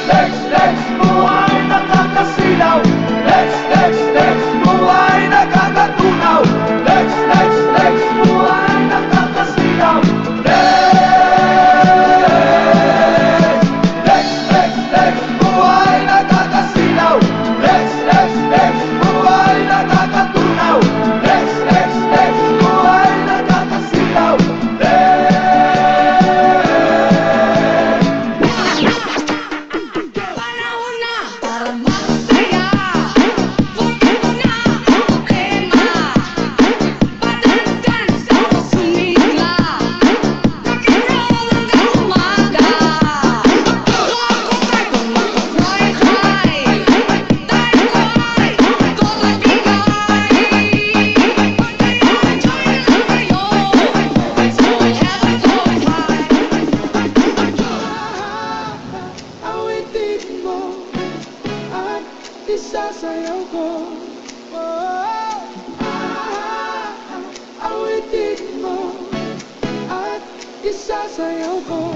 Lex, buhay nakakasilaw. Lex, buhay nakakatunaw. Lex, buhay nakakasilaw. Lex, buhay nakakasilaw. Lex, buhay nakakatunaw. Lex, buhay nakakasilaw. Panahon na para magsaya. Forget mo na ang problema. Padagdan sa sumigla. Rock and roll hanggang umaga. Huwag kong try kung mag-fly high. Dahil ko ay todo bigay. Enjoy na lang kayo. Let's all have a flow high. Awitin mo at isasayaw ko. Awitin mo at isasayaw ko.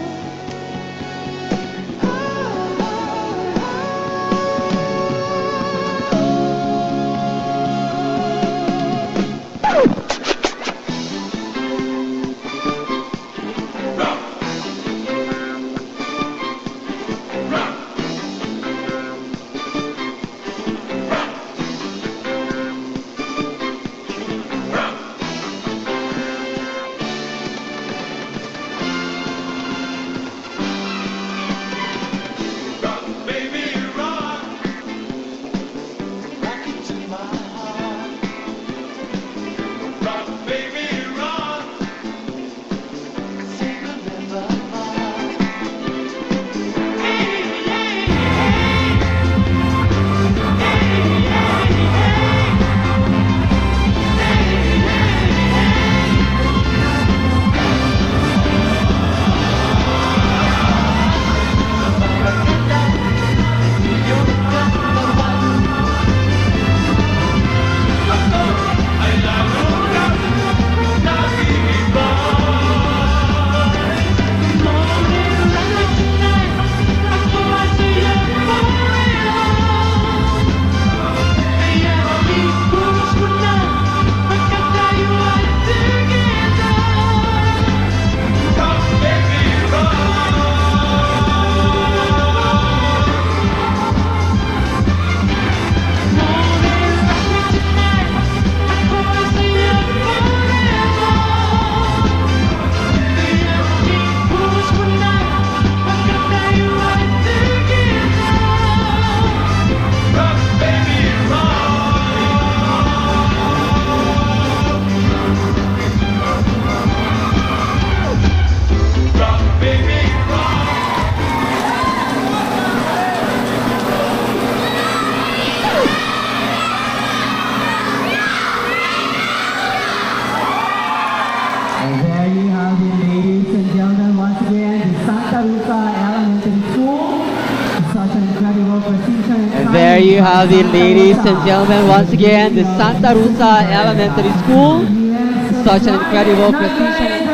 And there you have it, ladies and gentlemen, once again, the Santa Rosa Elementary School. Such an incredible precision. And there you have it, ladies and gentlemen, once again, the Santa Rosa Elementary School. Such an incredible precision.